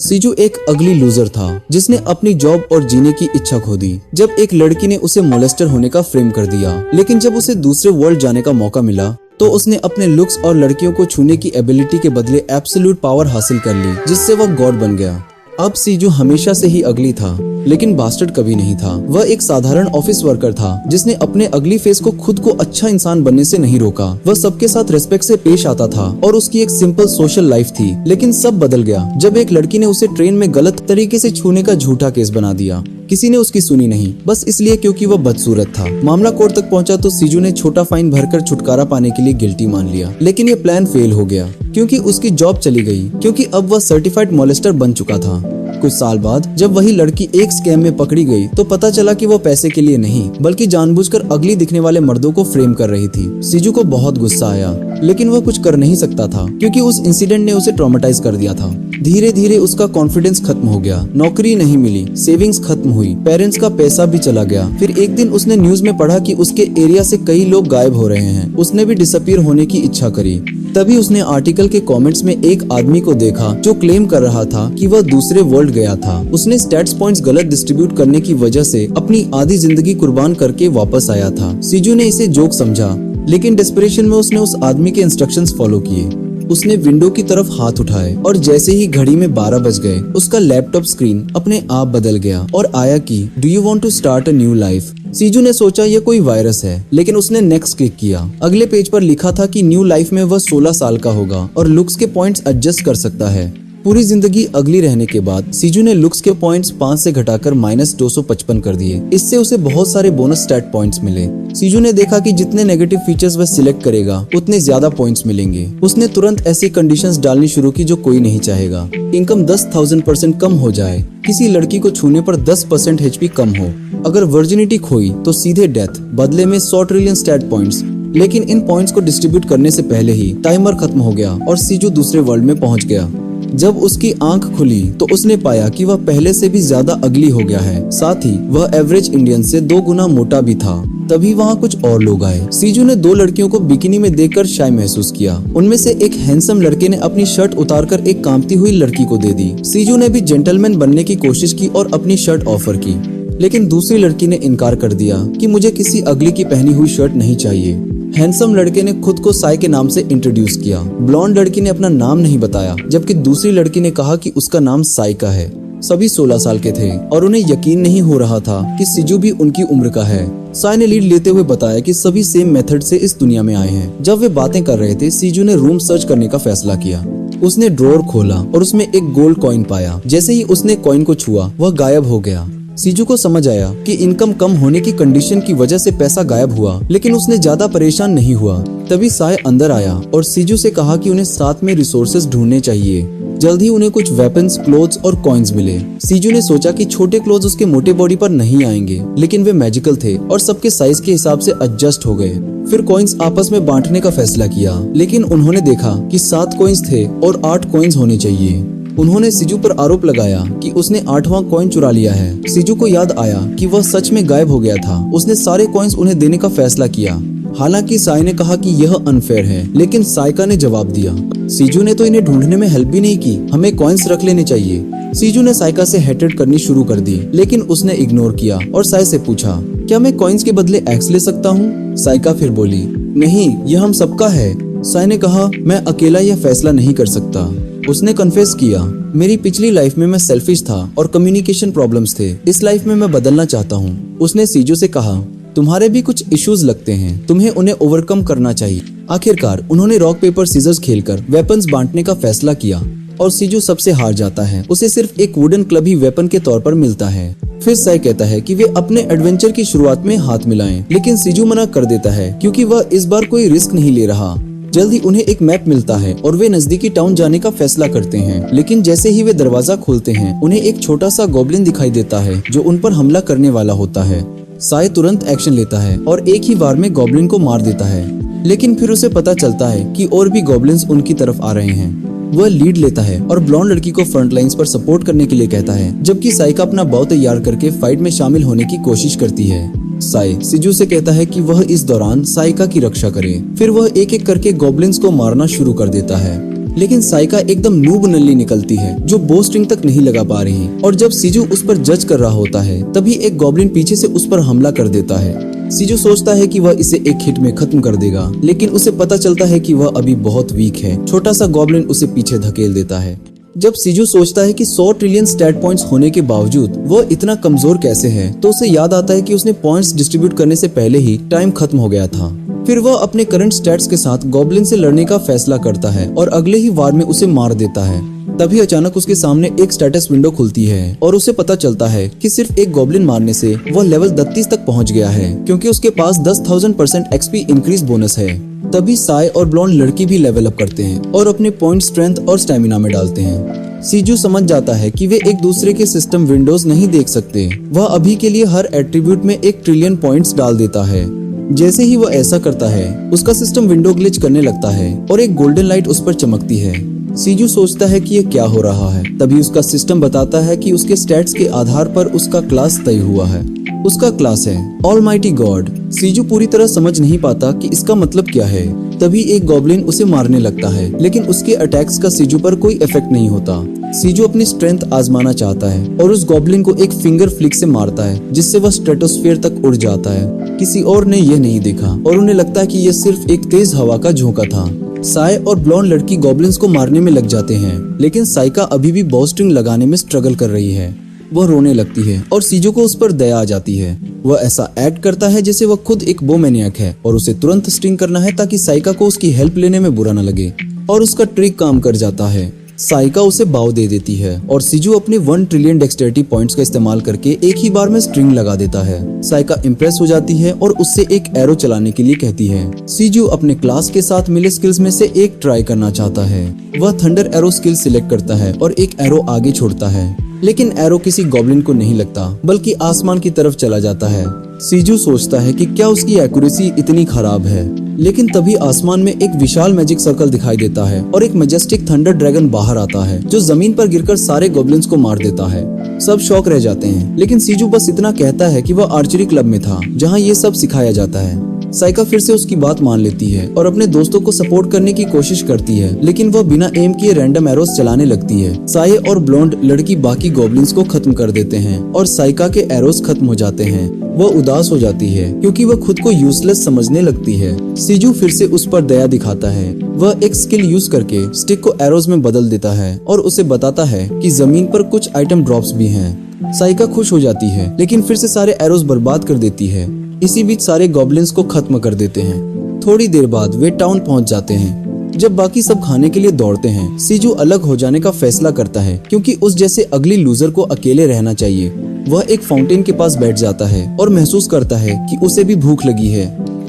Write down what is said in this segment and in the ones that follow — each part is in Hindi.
सीजू एक अगली लूजर था जिसने अपनी जॉब और जीने की इच्छा खो दी जब एक लड़की ने उसे मोलेस्टर होने का फ्रेम कर दिया। लेकिन जब उसे दूसरे वर्ल्ड जाने का मौका मिला तो उसने अपने लुक्स और लड़कियों को छूने की एबिलिटी के बदले एब्सोल्यूट पावर हासिल कर ली, जिससे वह गॉड बन गया। अब सीजू हमेशा से ही अगली था, लेकिन बास्टर्ड कभी नहीं था। वह एक साधारण ऑफिस वर्कर था जिसने अपने अगली फेस को खुद को अच्छा इंसान बनने से नहीं रोका। वह सबके साथ रिस्पेक्ट से पेश आता था और उसकी एक सिंपल सोशल लाइफ थी। लेकिन सब बदल गया जब एक लड़की ने उसे ट्रेन में गलत तरीके से छूने का झूठा केस बना दिया। किसी ने उसकी सुनी नहीं, बस इसलिए क्योंकि वह बदसूरत था। मामला कोर्ट तक पहुंचा तो सीजू ने छोटा फाइन भरकर छुटकारा पाने के लिए गिल्टी मान लिया। लेकिन ये प्लान फेल हो गया क्योंकि उसकी जॉब चली गई, क्योंकि अब वह सर्टिफाइड मोलेस्टर बन चुका था। कुछ साल बाद जब वही लड़की एक स्कैम में पकड़ी गई तो पता चला कि वो पैसे के लिए नहीं बल्कि जानबूझकर अगली दिखने वाले मर्दों को फ्रेम कर रही थी। सीजू को बहुत गुस्सा आया, लेकिन वह कुछ कर नहीं सकता था क्योंकि उस इंसिडेंट ने उसे ट्रॉमेटाइज कर दिया था। धीरे धीरे उसका कॉन्फिडेंस खत्म हो गया, नौकरी नहीं मिली, सेविंग्स खत्म हुई, पेरेंट्स का पैसा भी चला गया। फिर एक दिन उसने न्यूज में पढ़ा कि उसके एरिया से कई लोग गायब हो रहे हैं। उसने भी डिसअपीयर होने की इच्छा करी। तभी उसने आर्टिकल के कमेंट्स में एक आदमी को देखा जो क्लेम कर रहा था कि वह दूसरे वर्ल्ड गया था। उसने स्टैट्स पॉइंट्स गलत डिस्ट्रीब्यूट करने की वजह से अपनी आधी जिंदगी कुर्बान करके वापस आया था। सीजू ने इसे जोक समझा, लेकिन डेस्परेशन में उसने उस आदमी के इंस्ट्रक्शंस फॉलो किए। उसने विंडो की तरफ हाथ उठाए और जैसे ही घड़ी में 12 बज गए उसका लैपटॉप स्क्रीन अपने आप बदल गया और आया कि do you want to start a new life. Siju ने सोचा यह कोई वायरस है, लेकिन उसने नेक्स्ट क्लिक किया। अगले पेज पर लिखा था कि न्यू लाइफ में वह 16 साल का होगा और लुक्स के पॉइंट्स एडजस्ट कर सकता है। पूरी जिंदगी अगली रहने के बाद सीजू ने लुक्स के पॉइंट्स 5 से घटाकर -255 कर दिए। इससे उसे बहुत सारे बोनस स्टैट पॉइंट्स मिले। सीजू ने देखा कि जितने नेगेटिव फीचर्स वह सिलेक्ट करेगा उतने ज्यादा पॉइंट्स मिलेंगे। उसने तुरंत ऐसी कंडीशंस डालनी शुरू की जो कोई नहीं चाहेगा। इनकम 10,000% कम हो जाए, किसी लड़की को छूने पर 10% HP कम हो, अगर वर्जिनिटी खोई तो सीधे डेथ, बदले में 100 ट्रिलियन स्टैट पॉइंट्स। लेकिन इन पॉइंट्स को डिस्ट्रीब्यूट करने से पहले ही टाइमर खत्म हो गया और सीजू दूसरे वर्ल्ड में पहुंच गया। जब उसकी आंख खुली तो उसने पाया कि वह पहले से भी ज्यादा अगली हो गया है। साथ ही वह एवरेज इंडियन से 2 गुना मोटा भी था। तभी वहाँ कुछ और लोग आए। सीजू ने 2 लड़कियों को बिकिनी में देखकर शाय महसूस किया। उनमें से एक हैंडसम लड़के ने अपनी शर्ट उतारकर एक कांपती हुई लड़की को दे दी। सीजू ने भी जेंटलमैन बनने की कोशिश की और अपनी शर्ट ऑफर की, लेकिन दूसरी लड़की ने इनकार कर दिया कि मुझे किसी अगली की पहनी हुई शर्ट नहीं चाहिए। हैंडसम लड़के ने खुद को साई के नाम से इंट्रोड्यूस किया। ब्लॉन्ड लड़की ने अपना नाम नहीं बताया, जबकि दूसरी लड़की ने कहा कि उसका नाम साइका है। सभी 16 साल के थे और उन्हें यकीन नहीं हो रहा था कि सीजू भी उनकी उम्र का है। साई ने लीड लेते हुए बताया कि सभी सेम मेथड से इस दुनिया में आए हैं। जब वे बातें कर रहे थे, सीजू ने रूम सर्च करने का फैसला किया। उसने ड्रॉअर खोला और उसमें एक गोल्ड कॉइन पाया। जैसे ही उसने कॉइन को छुआ, वह गायब हो गया। सीजू को समझ आया कि इनकम कम होने की कंडीशन की वजह से पैसा गायब हुआ, लेकिन उसने ज्यादा परेशान नहीं हुआ। तभी साय अंदर आया और सीजू से कहा कि उन्हें साथ में रिसोर्सेज ढूंढने चाहिए। जल्द ही उन्हें कुछ वेपन्स, क्लोथ्स और कॉइन्स मिले। सीजू ने सोचा कि छोटे क्लोथ्स उसके मोटे बॉडी पर नहीं आएंगे, लेकिन वे मैजिकल थे और सबके साइज के हिसाब से एडजस्ट हो गए। फिर कॉइन्स आपस में बांटने का फैसला किया, लेकिन उन्होंने देखा कि 7 कॉइन्स थे और 8 कॉइन्स होने चाहिए। उन्होंने सीजू पर आरोप लगाया कि उसने 8वां कॉइन चुरा लिया है। सीजू को याद आया कि वह सच में गायब हो गया था। उसने सारे कॉइन्स उन्हें देने का फैसला किया। हालांकि साई ने कहा कि यह अनफेयर है, लेकिन साइका ने जवाब दिया, सीजू ने तो इन्हें ढूंढने में हेल्प भी नहीं की, हमें कॉइन्स रख लेने चाहिए। सीजू ने साइका से हेटेड करनी शुरू कर दी, लेकिन उसने इग्नोर किया और साई से पूछा, क्या मैं कॉइन्स के बदले एक्स ले सकता हूँ? साइका फिर बोली, नहीं, यह हम सबका है। साई ने कहा, मैं अकेला यह फैसला नहीं कर सकता। उसने कन्फेस किया, मेरी पिछली लाइफ में मैं सेल्फिश था और कम्युनिकेशन प्रॉब्लम्स थे। इस लाइफ में मैं बदलना चाहता हूँ। उसने सीजू से कहा, तुम्हारे भी कुछ इश्यूज लगते हैं, तुम्हें उन्हें ओवरकम करना चाहिए। आखिरकार उन्होंने रॉक पेपर सीजर्स खेलकर वेपन्स बांटने का फैसला किया और सीजू सबसे हार जाता है। उसे सिर्फ एक वुडन क्लब ही वेपन के तौर पर मिलता है। फिर साई कहता है कि वे अपने एडवेंचर की शुरुआत में हाथ मिलाएं, लेकिन सीजू मना कर देता है क्योंकि वह इस बार कोई रिस्क नहीं ले रहा। जल्द ही उन्हें एक मैप मिलता है और वे नजदीकी टाउन जाने का फैसला करते हैं, लेकिन जैसे ही वे दरवाजा खोलते हैं, उन्हें एक छोटा सा गॉब्लिन दिखाई देता है जो उन पर हमला करने वाला होता है। साई तुरंत एक्शन लेता है और एक ही बार में गॉब्लिन को मार देता है, लेकिन फिर उसे पता चलता है कि और भी गॉब्लिन्स उनकी तरफ आ रहे हैं। वह लीड लेता है और ब्लॉन्ड लड़की को फ्रंट लाइंस पर सपोर्ट करने के लिए कहता है, जबकि साइका अपना बॉव तैयार करके फाइट में शामिल होने की कोशिश करती है। साई सीजू से कहता है कि वह इस दौरान साइका की रक्षा करे। फिर वह एक एक करके गॉब्लिन्स को मारना शुरू कर देता है। लेकिन साइका एकदम नूब नल्ली निकलती है जो बो स्ट्रिंग तक नहीं लगा पा रही। और जब सीजू उस पर जज कर रहा होता है तभी एक गॉब्लिन पीछे से उस पर हमला कर देता है। सीजू सोचता है कि वह इसे एक हिट में खत्म कर देगा, लेकिन उसे पता चलता है कि वह अभी बहुत वीक है। छोटा सा गॉब्लिन उसे पीछे धकेल देता है। जब सीजू सोचता है कि 100 ट्रिलियन स्टैट पॉइंट्स होने के बावजूद वो इतना कमजोर कैसे है, तो उसे याद आता है कि उसने पॉइंट्स डिस्ट्रीब्यूट करने से पहले ही टाइम खत्म हो गया था। फिर वह अपने करंट स्टैट्स के साथ गॉब्लिन से लड़ने का फैसला करता है और अगले ही वार में उसे मार देता है। तभी अचानक उसके सामने एक स्टेटस विंडो खुलती है और उसे पता चलता है कि सिर्फ एक गॉब्लिन मारने से वह लेवल 32 तक पहुंच गया है, क्योंकि उसके पास 10,000% एक्सपी इंक्रीज बोनस है। तभी साय और ब्लॉन्ड लड़की भी लेवल अप करते हैं और अपने पॉइंट स्ट्रेंथ और स्टेमिना में डालते हैं। सीजू समझ जाता है कि वे एक दूसरे के सिस्टम विंडोज नहीं देख सकते। वह अभी के लिए हर एट्रीब्यूट में 1 ट्रिलियन पॉइंट्स डाल देता है। जैसे ही वह ऐसा करता है उसका सिस्टम विंडो ग्लिच करने लगता है और एक गोल्डन लाइट उस पर चमकती है। सीजू सोचता है कि ये क्या हो रहा है। तभी उसका सिस्टम बताता है कि उसके स्टैट्स के आधार पर उसका क्लास तय हुआ है। उसका क्लास है ऑलमाइटी गॉड। सीजू पूरी तरह समझ नहीं पाता कि इसका मतलब क्या है। तभी एक गॉब्लिन उसे मारने लगता है, लेकिन उसके अटैक्स का सीजू पर कोई इफेक्ट नहीं होता। सीजू अपनी स्ट्रेंथ आजमाना चाहता है और उस गॉब्लिन को एक फिंगर फ्लिक से मारता है, जिससे वह स्ट्रेटोस्फीयर तक उड़ जाता है। किसी और ने यह नहीं देखा और उन्हें लगता है कि यह सिर्फ एक तेज हवा का झोंका था। साय और ब्लॉन्ड लड़की गॉब्लिन्स को मारने में लग जाते हैं, लेकिन साइका अभी भी बो स्ट्रिंग लगाने में स्ट्रगल कर रही है। वह रोने लगती है और सीजू को उस पर दया आ जाती है। वह ऐसा एक्ट करता है जैसे वह खुद एक बो मैनियक है और उसे तुरंत स्ट्रिंग करना है ताकि साइका को उसकी हेल्प लेने में बुरा न लगे। और उसका ट्रिक काम कर जाता है। साइका उसे बाव दे देती है और सीजू अपने 1 ट्रिलियन डेक्सटेरिटी पॉइंट्स का इस्तेमाल करके एक ही बार में स्ट्रिंग लगा देता है। साइका इम्प्रेस हो जाती है और उससे एक एरो चलाने के लिए कहती है। सीजू अपने क्लास के साथ मिले स्किल्स में से एक ट्राई करना चाहता है। वह थंडर एरो स्किल सिलेक्ट करता है और एक एरो आगे छोड़ता है, लेकिन एरो किसी गॉब्लिन को नहीं लगता बल्कि आसमान की तरफ चला जाता है। सीजू सोचता है कि क्या उसकी एक्यूरेसी इतनी खराब है, लेकिन तभी आसमान में एक विशाल मैजिक सर्कल दिखाई देता है और एक मैजेस्टिक थंडर ड्रैगन बाहर आता है जो जमीन पर गिरकर सारे गॉब्लिन्स को मार देता है। सब शॉक रह जाते हैं, लेकिन सीजू बस इतना कहता है कि वह आर्चरी क्लब में था जहाँ ये सब सिखाया जाता है। साइका फिर से उसकी बात मान लेती है और अपने दोस्तों को सपोर्ट करने की कोशिश करती है, लेकिन वह बिना एम किए रैंडम एरोस चलाने लगती है। साये और ब्लॉन्ड लड़की बाकी गॉब्लिन्स को खत्म कर देते हैं और साइका के एरोस खत्म हो जाते हैं। वह उदास हो जाती है क्योंकि वह खुद को यूजलेस समझने लगती है। सीजू फिर से उस पर दया दिखाता है। वह एक स्किल यूज करके स्टिक को एरोस में बदल देता है और उसे बताता है कि जमीन पर कुछ आइटम ड्रॉप्स भी हैं। साइका खुश हो जाती है, लेकिन फिर से सारे एरोस बर्बाद कर देती है। इसी बीच सारे गॉब्लिन्स को खत्म कर देते हैं। थोड़ी देर बाद वे टाउन पहुंच जाते हैं। जब बाकी सब खाने के लिए दौड़ते हैं, सीजू अलग हो जाने का फैसला करता है क्योंकि उस जैसे अगली लूजर को अकेले रहना चाहिए। वह एक फाउंटेन के पास बैठ जाता है और महसूस करता है कि उसे भी भूख लगी है।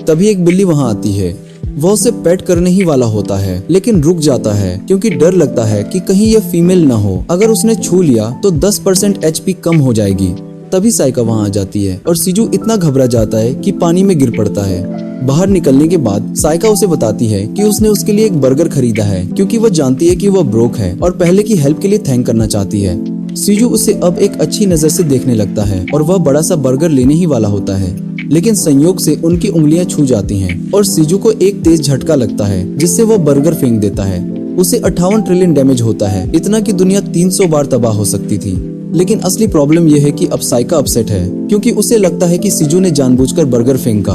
तभी एक बिल्ली वहां आती है। वह उसे पेट करने ही वाला होता है, लेकिन रुक जाता है क्योंकि डर लगता है कि कहीं यह फीमेल न हो। अगर उसने छू लिया तो 10% HP कम हो जाएगी। तभी साइका वहां आ जाती है और सीजू इतना घबरा जाता है कि पानी में गिर पड़ता है। बाहर निकलने के बाद साइका उसे बताती है कि उसने उसके लिए एक बर्गर खरीदा है क्योंकि वह जानती है कि वह ब्रोक है और पहले की हेल्प के लिए थैंक करना चाहती है। सीजू उसे अब एक अच्छी नजर से देखने लगता है और वह बड़ा सा बर्गर लेने ही वाला होता है, लेकिन संयोग से उनकी उंगलियां छू जाती हैं और सीजू को एक तेज झटका लगता है जिससे वह बर्गर फेंक देता है। उसे 58 ट्रिलियन डैमेज होता है, इतना कि दुनिया 300 बार तबाह हो सकती थी। लेकिन असली प्रॉब्लम यह है कि अब साइका अपसेट है क्योंकि उसे लगता है कि सीजू ने जानबूझकर बर्गर फेंका।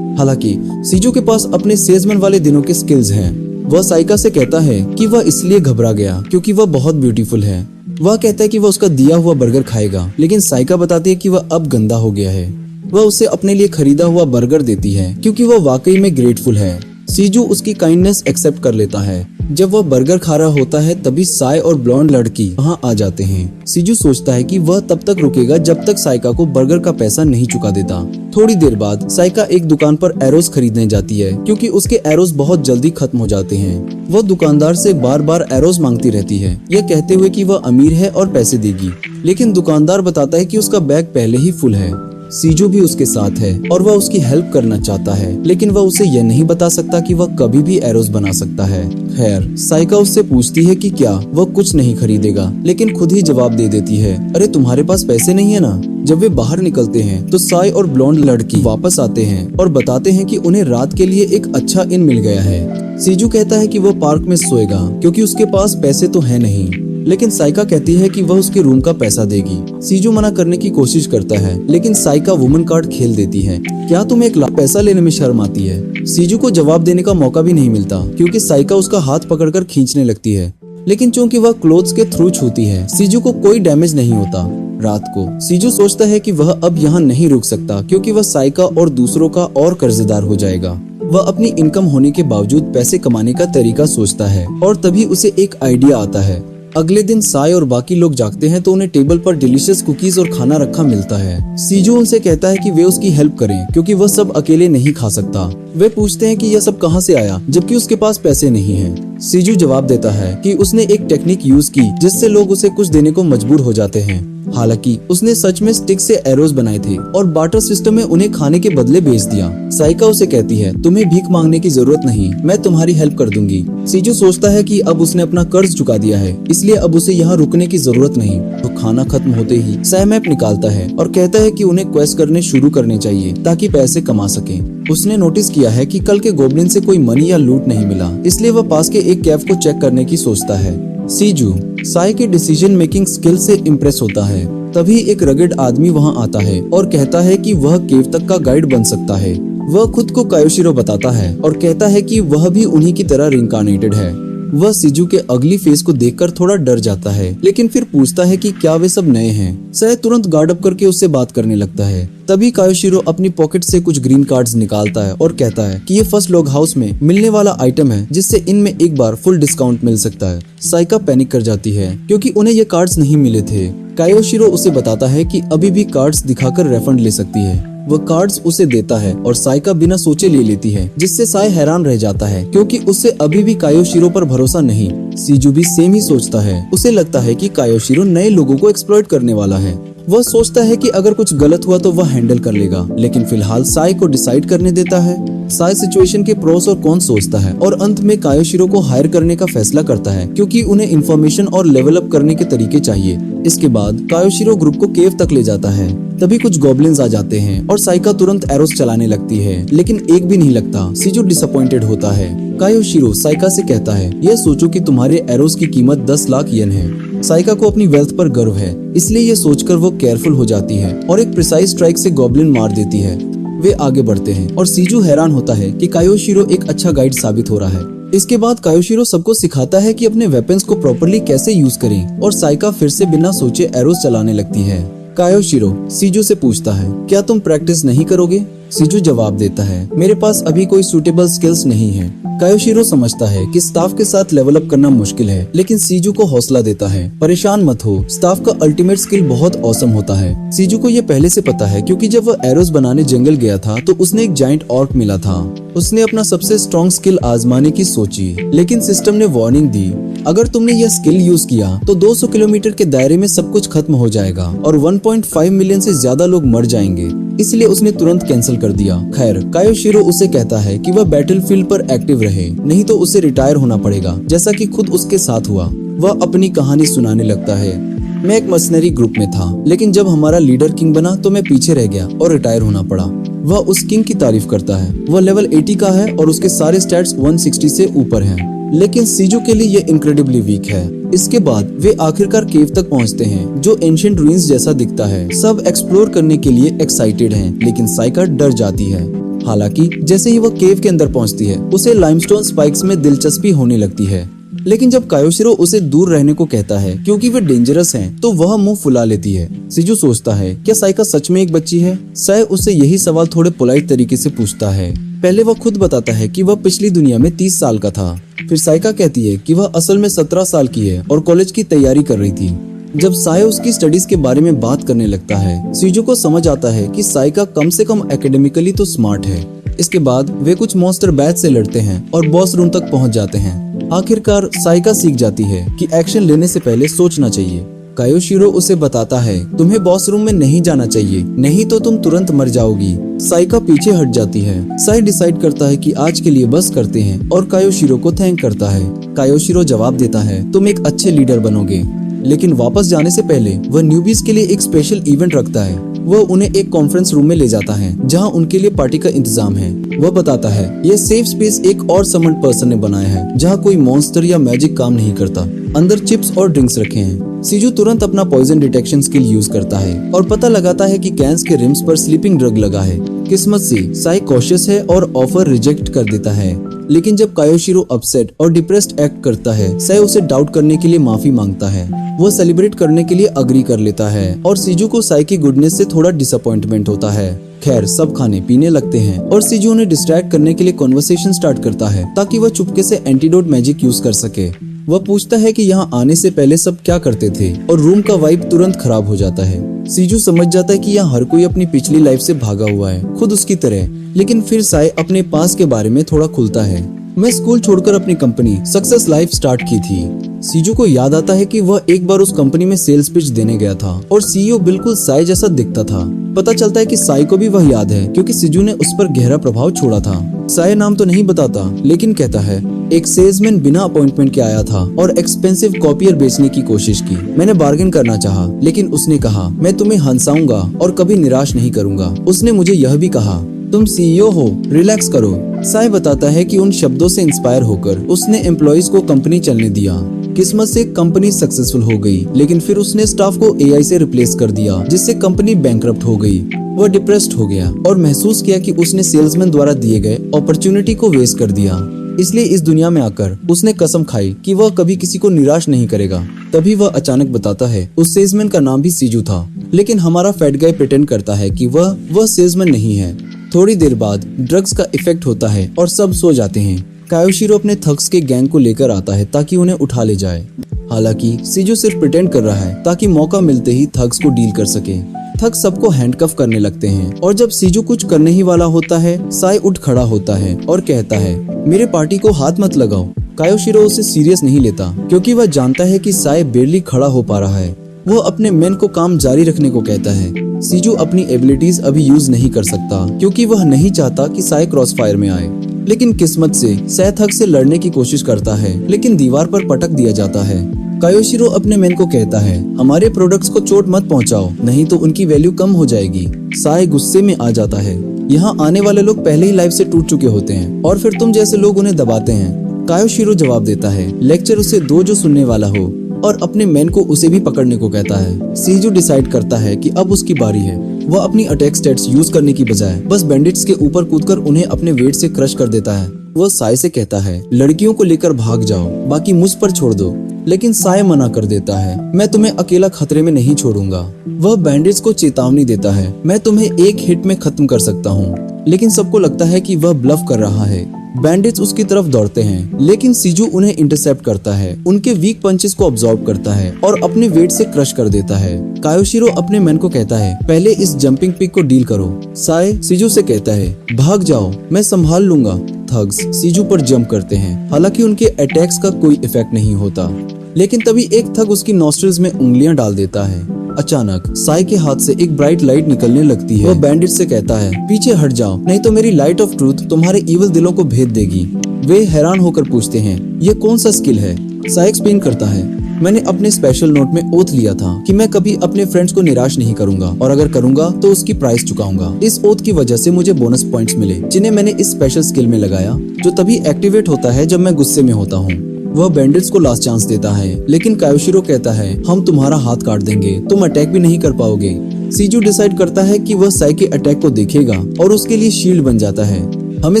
हालांकि सीजू के पास अपने सेल्समैन वाले दिनों के स्किल्स हैं। वह साइका से कहता है कि वह इसलिए घबरा गया क्योंकि वह बहुत ब्यूटीफुल है। वह कहता है कि वह उसका दिया हुआ बर्गर खाएगा, लेकिन साइका बताती है कि वह अब गंदा हो गया है। वह उसे अपने लिए खरीदा हुआ बर्गर देती है क्योंकि वह वाकई में ग्रेटफुल है। सीजू उसकी काइंडनेस एक्सेप्ट कर लेता है। जब वह बर्गर खा रहा होता है तभी साय और ब्लॉन्ड लड़की वहां आ जाते हैं। सीजू सोचता है कि वह तब तक रुकेगा जब तक साइका को बर्गर का पैसा नहीं चुका देता। थोड़ी देर बाद साइका एक दुकान पर एरोस खरीदने जाती है क्योंकि उसके एरोस बहुत जल्दी खत्म हो जाते हैं। वह दुकानदार से बार बार एरोस मांगती रहती है, यह कहते हुए कि वह अमीर है और पैसे देगी, लेकिन दुकानदार बताता है कि उसका बैग पहले ही फुल है। सीजू भी उसके साथ है और वह उसकी हेल्प करना चाहता है, लेकिन वह उसे यह नहीं बता सकता कि वह कभी भी एरोस बना सकता है। खैर, साइका उससे पूछती है कि क्या वह कुछ नहीं खरीदेगा, लेकिन खुद ही जवाब दे देती है, अरे तुम्हारे पास पैसे नहीं है ना। जब वे बाहर निकलते हैं तो साय और ब्लॉन्ड लड़की वापस आते हैं और बताते हैं कि उन्हें रात के लिए एक अच्छा इन मिल गया है। सीजू कहता है कि वह पार्क में सोएगा क्योंकि उसके पास पैसे तो है नहीं, लेकिन साइका कहती है कि वह उसके रूम का पैसा देगी। सीजू मना करने की कोशिश करता है, लेकिन साइका वुमन कार्ड खेल देती है। क्या तुम्हें 1 लाख पैसा लेने में शर्म आती है? सीजू को जवाब देने का मौका भी नहीं मिलता क्योंकि साइका उसका हाथ पकड़कर खींचने लगती है, लेकिन चूंकि वह क्लोथ्स के थ्रू छूती है, सीजू को कोई डैमेज नहीं होता। रात को सीजू सोचता है कि वह अब यहाँ नहीं रुक सकता क्योंकि वह साइका और दूसरों का और कर्जदार हो जाएगा। वह अपनी इनकम होने के बावजूद पैसे कमाने का तरीका सोचता है और तभी उसे एक आइडिया आता है। अगले दिन साय और बाकी लोग जागते हैं तो उन्हें टेबल पर डिलीशियस कुकीज और खाना रखा मिलता है। सीजू उनसे कहता है कि वे उसकी हेल्प करें क्योंकि वह सब अकेले नहीं खा सकता। वे पूछते हैं कि यह सब कहां से आया जबकि उसके पास पैसे नहीं हैं। सीजू जवाब देता है कि उसने एक टेक्निक यूज की जिससे लोग उसे कुछ देने को मजबूर हो जाते हैं। हालांकि उसने सच में स्टिक से एरोज बनाए थे और बार्टर सिस्टम में उन्हें खाने के बदले बेच दिया। साइका उसे कहती है, तुम्हें भीख मांगने की जरूरत नहीं, मैं तुम्हारी हेल्प कर दूंगी। सीजू सोचता है कि अब उसने अपना कर्ज चुका दिया है, इसलिए अब उसे यहाँ रुकने की जरूरत नहीं। तो खाना खत्म होते ही साय मैप निकालता है और कहता है कि उन्हें क्वेस्ट करने शुरू करने चाहिए ताकि पैसे कमा सके। उसने नोटिस किया है कि कल के गोब्लिन से कोई मनी या लूट नहीं मिला, इसलिए वह पास के एक कैफ को चेक करने की सोचता है। सीजू साय के डिसीजन मेकिंग स्किल से इम्प्रेस होता है। तभी एक रगेड आदमी वहां आता है और कहता है कि वह केव तक का गाइड बन सकता है। वह खुद को कायोशिरो बताता है और कहता है कि वह भी उन्हीं की तरह रिइंकार्नेटेड है। वह सीजू के अगली फेस को देखकर थोड़ा डर जाता है, लेकिन फिर पूछता है कि क्या वे सब नए हैं। साय तुरंत गार्ड अप करके उससे बात करने लगता है। तभी कायोशिरो अपनी पॉकेट से कुछ ग्रीन कार्ड्स निकालता है और कहता है कि ये फर्स्ट लॉग हाउस में मिलने वाला आइटम है जिससे इनमें एक बार फुल डिस्काउंट मिल सकता है। साइका पैनिक कर जाती है क्योंकि उन्हें ये कार्ड्स नहीं मिले थे। कायोशिरो उसे बताता है कि अभी भी कार्ड्स दिखाकर रिफंड ले सकती है। वह कार्ड्स उसे देता है और साइका बिना सोचे ले लेती है, जिससे साय हैरान रह जाता है क्योंकि उससे अभी भी कायोशिरो पर भरोसा नहीं। सीजू भी सेम ही सोचता है। उसे लगता है कि कायोशिरो नए लोगों को एक्सप्लॉइट करने वाला है। वह सोचता है कि अगर कुछ गलत हुआ तो वह हैंडल कर लेगा, लेकिन फिलहाल साय को डिसाइड करने देता है। साय सिचुएशन के प्रोस और कॉन्स सोचता है और अंत में कायोशिरो को हायर करने का फैसला करता है क्योंकि उन्हें इंफॉर्मेशन और लेवल अप करने के तरीके चाहिए। इसके बाद कायोशिरो ग्रुप को केव तक ले जाता है। तभी कुछ गॉब्लिन्स आ जाते हैं और साइका तुरंत एरोस चलाने लगती है, लेकिन एक भी नहीं लगता। सीजू डिसअपॉइंटेड होता है। कायोशिरो साइका से कहता है, यह सोचो कि तुम्हारे एरोस की कीमत 10 लाख येन है। साइका को अपनी वेल्थ पर गर्व है, इसलिए ये सोचकर वो केयरफुल हो जाती है और एक प्रिसाइज स्ट्राइक से गॉब्लिन मार देती है। वे आगे बढ़ते हैं और सीजू हैरान होता है कि कायोशिरो एक अच्छा गाइड साबित हो रहा है। इसके बाद कायोशिरो सबको सिखाता है कि अपने वेपन्स को प्रॉपर्ली कैसे यूज करें और साइका फिर से बिना सोचे एरोस चलाने लगती है। कायोशिरो सीजू से पूछता है, क्या तुम प्रैक्टिस नहीं करोगे? सीजू जवाब देता है, मेरे पास अभी कोई सूटेबल स्किल्स नहीं है। कायोशिरो समझता है कि स्टाफ के साथ लेवल अप करना मुश्किल है, लेकिन सीजू को हौसला देता है, परेशान मत हो, स्टाफ का अल्टीमेट स्किल बहुत औसम होता है। सीजू को ये पहले से पता है क्योंकि जब वह एरोस बनाने जंगल गया था तो उसने एक जाइंट ऑर्क मिला था। उसने अपना सबसे स्ट्रॉन्ग स्किल आजमाने की सोची, लेकिन सिस्टम ने वार्निंग दी, अगर तुमने यह स्किल यूज किया तो 200 किलोमीटर के दायरे में सब कुछ खत्म हो जाएगा और 1.5 मिलियन से ज्यादा लोग मर जाएंगे। इसलिए उसने तुरंत कैंसिल कर दिया। खैर, कायोशिरो उसे कहता है कि वह बैटलफील्ड पर एक्टिव रहे, नहीं तो उसे रिटायर होना पड़ेगा, जैसा कि खुद उसके साथ हुआ। वह अपनी कहानी सुनाने लगता है, मैं एक मर्सनरी ग्रुप में था, लेकिन जब हमारा लीडर किंग बना तो मैं पीछे रह गया और रिटायर होना पड़ा। वह उस किंग की तारीफ करता है। वह लेवल 80 का है और उसके सारे स्टैट्स 160 से ऊपर हैं। लेकिन सीजू के लिए ये इनक्रेडिबली वीक है। इसके बाद वे आखिरकार केव तक पहुंचते हैं, जो एंशिएंट रूइंस जैसा दिखता है। सब एक्सप्लोर करने के लिए एक्साइटेड हैं, लेकिन साइका डर जाती है। हालांकि जैसे ही वह केव के अंदर पहुंचती है, उसे लाइमस्टोन स्पाइक्स में दिलचस्पी होने लगती है। लेकिन जब कायोशिरो उसे दूर रहने को कहता है क्योंकि वे डेंजरस हैं, तो वह मुंह फुला लेती है। सीजू सोचता है, क्या साइका सच में एक बच्ची है? साय उससे यही सवाल थोड़े पोलाइट तरीके से पूछता है। पहले वह खुद बताता है कि वह पिछली दुनिया में 30 साल का था। फिर साइका कहती है कि वह असल में 17 साल की है और कॉलेज की तैयारी कर रही थी। जब साय उसकी स्टडीज के बारे में बात करने लगता है, सीजू को समझ आता है कि साइका कम से कम एकेडमिकली तो स्मार्ट है। इसके बाद वे कुछ मॉन्स्टर बैच से लड़ते हैं और बॉस रूम तक पहुंच जाते हैं। आखिरकार साइका सीख जाती है कि एक्शन लेने से पहले सोचना चाहिए। कायोशिरो उसे बताता है, तुम्हें बॉस रूम में नहीं जाना चाहिए, नहीं तो तुम तुरंत मर जाओगी। साइका पीछे हट जाती है। साई डिसाइड करता है कि आज के लिए बस करते हैं और कायोशिरो को थैंक करता है। कायोशिरो जवाब देता है, तुम एक अच्छे लीडर बनोगे, लेकिन वापस जाने से पहले वह न्यूबीज के लिए एक स्पेशल इवेंट रखता है। वह उन्हें एक कॉन्फ्रेंस रूम में ले जाता है जहां उनके लिए पार्टी का इंतजाम है। वह बताता है यह सेफ स्पेस एक और समन्ड पर्सन ने बनाया है जहां कोई मॉन्स्टर या मैजिक काम नहीं करता। अंदर चिप्स और ड्रिंक्स रखे हैं। सीजू तुरंत अपना पॉइजन डिटेक्शन स्किल यूज करता है और पता लगाता है कि कैंस के रिम्स पर स्लीपिंग ड्रग लगा है। किस्मत से साई कॉशियस है और ऑफर रिजेक्ट कर देता है, लेकिन जब कायोशिरो अपसेट और डिप्रेस्ड एक्ट करता है, साई उसे डाउट करने के लिए माफी मांगता है। वह सेलिब्रेट करने के लिए अग्री कर लेता है और सीजू को साई की गुडनेस से थोड़ा डिसअपॉइंटमेंट होता है। खैर, सब खाने पीने लगते हैं और सीजू उन्हें डिस्ट्रैक्ट करने के लिए कॉन्वर्सेशन स्टार्ट करता है ताकि वह चुपके से एंटीडोट मैजिक यूज कर सके। वह पूछता है कि यहाँ आने से पहले सब क्या करते थे और रूम का वाइब तुरंत खराब हो जाता है। सीजू समझ जाता है कि यहाँ हर कोई अपनी पिछली लाइफ से भागा हुआ है, खुद उसकी तरह। लेकिन फिर साई अपने पास के बारे में थोड़ा खुलता है। मैं स्कूल छोड़कर अपनी कंपनी सक्सेस लाइफ स्टार्ट की थी। सीजू को याद आता है कि वह एक बार उस कंपनी में सेल्स पिच देने गया था और सीईओ बिल्कुल साई जैसा दिखता था। पता चलता है कि साई को भी वह याद है क्योंकि सीजू ने उस पर गहरा प्रभाव छोड़ा था। साई नाम तो नहीं बताता, लेकिन कहता है एक सेल्समैन बिना अपॉइंटमेंट के आया था और एक्सपेंसिव कॉपियर बेचने की कोशिश की। मैंने बार्गेन करना चाहा, लेकिन उसने कहा मैं तुम्हें हंसाऊंगा और कभी निराश नहीं करूंगा। उसने मुझे यह भी कहा तुम सीईओ हो, रिलैक्स करो। साई बताता है कि उन शब्दों से इंस्पायर होकर उसने एम्प्लॉइज को कंपनी चलने दिया। किस्मत से कंपनी सक्सेसफुल हो गई, लेकिन फिर उसने स्टाफ को एआई से रिप्लेस कर दिया जिससे कंपनी बैंकरप्ट हो गई। वह डिप्रेस्ड हो गया और महसूस किया कि उसने सेल्समैन द्वारा दिए गए अपॉर्चुनिटी को वेस्ट कर दिया। इसलिए इस दुनिया में आकर उसने कसम खाई कि वह कभी किसी को निराश नहीं करेगा। तभी वह अचानक बताता है उस सेल्समैन का नाम भी सीजू था, लेकिन हमारा फैट गाय प्रिटेंड करता है कि वह सेल्समैन नहीं है। थोड़ी देर बाद ड्रग्स का इफेक्ट होता है और सब सो जाते हैं। कायोशिरो अपने थग्स के गैंग को लेकर आता है ताकि उन्हें उठा ले जाए। हालांकि सीजू सिर्फ प्रिटेंड कर रहा है ताकि मौका मिलते ही थग्स को डील कर सके। थग्स सबको हैंडकफ करने लगते हैं और जब सीजू कुछ करने ही वाला होता है, साई उठ खड़ा होता है और कहता है मेरे पार्टी को हाथ मत लगाओ। कायोशिरो उसे सीरियस नहीं लेता क्योंकि वह जानता है कि साई बेरली खड़ा हो पा रहा है। वह अपने मेन को काम जारी रखने को कहता है। सीजू अपनी एबिलिटीज अभी यूज नहीं कर सकता क्योंकि वह नहीं चाहता कि साई क्रॉस फायर में आए। लेकिन किस्मत से साई थग्स से लड़ने की कोशिश करता है, लेकिन दीवार पर पटक दिया जाता है। कायोशिरो अपने मेन को कहता है हमारे प्रोडक्ट्स को चोट मत पहुंचाओ, नहीं तो उनकी वैल्यू कम हो जाएगी। साई गुस्से में आ जाता है। यहाँ आने वाले लोग पहले ही लाइफ से टूट चुके होते हैं और फिर तुम जैसे लोग उन्हें दबाते हैं। कायोशिरो जवाब देता है लेक्चर उसे दो जो सुनने वाला हो, और अपने मैन को उसे भी पकड़ने को कहता है। सीजू डिसाइड करता है कि अब उसकी बारी है। वह अपनी अटैक स्टैट्स यूज करने की बजाय बस बैंडिट्स के ऊपर कूदकर उन्हें अपने वेट से क्रश कर देता है। वह साई से कहता है लड़कियों को लेकर भाग जाओ, बाकी मुझ पर छोड़ दो। लेकिन साई मना कर देता है, मैं तुम्हें अकेला खतरे में नहीं छोड़ूंगा। वह बैंडिट्स को चेतावनी देता है, मैं तुम्हें एक हिट में खत्म कर सकता हूँ। लेकिन सबको लगता है कि वह ब्लफ कर रहा है। बैंडिट्स उसकी तरफ दौड़ते हैं, लेकिन सीजू उन्हें इंटरसेप्ट करता है, उनके वीक पंचेस को ऑब्जॉर्व करता है और अपने वेट से क्रश कर देता है। कायोशिरो अपने मैन को कहता है पहले इस जंपिंग पिग को डील करो। साई सीजू से कहता है भाग जाओ, मैं संभाल लूंगा। थग्स सीजू पर जंप करते हैं, हालांकि उनके अटैक्स का कोई इफेक्ट नहीं होता। लेकिन तभी एक थग उसकी नॉस्ट्रिल्स में उंगलियां डाल देता है। अचानक साई के हाथ से एक ब्राइट लाइट निकलने लगती है। वह बैंडिट से कहता है पीछे हट जाओ, नहीं तो मेरी लाइट ऑफ ट्रूथ तुम्हारे इविल दिलों को भेद देगी। वे हैरान होकर पूछते हैं ये कौन सा स्किल है। साई एक्सप्लेन करता है मैंने अपने स्पेशल नोट में ओथ लिया था कि मैं कभी अपने फ्रेंड्स को निराश नहीं करूंगा, और अगर करूंगा तो उसकी प्राइस चुकाऊंगा। इस ओथ की वजह से मुझे बोनस पॉइंट्स मिले, जिन्हें मैंने इस स्पेशल स्किल में लगाया, जो तभी एक्टिवेट होता है जब मैं गुस्से में होता हूँ। वह बैंडिट्स को लास्ट चांस देता है, लेकिन कायोशिरो कहता है हम तुम्हारा हाथ काट देंगे, तुम अटैक भी नहीं कर पाओगे। सीजू डिसाइड करता है कि वह साई के अटैक को देखेगा और उसके लिए शील्ड बन जाता है। हमें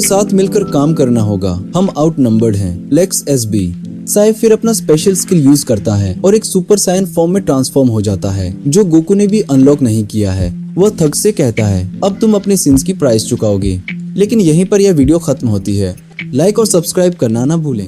साथ मिलकर काम करना होगा, हम आउट नंबर्ड हैं। लेक्स एसबी। साई फिर अपना स्पेशल स्किल यूज करता है और एक सुपर सायन फॉर्म में ट्रांसफॉर्म हो जाता है, जो गोकू ने भी अनलॉक नहीं किया है। वह थग से कहता है अब तुम अपने सिंस की प्राइस चुकाओगे। लेकिन यहीं पर यह वीडियो खत्म होती है। लाइक और सब्सक्राइब करना ना भूलें।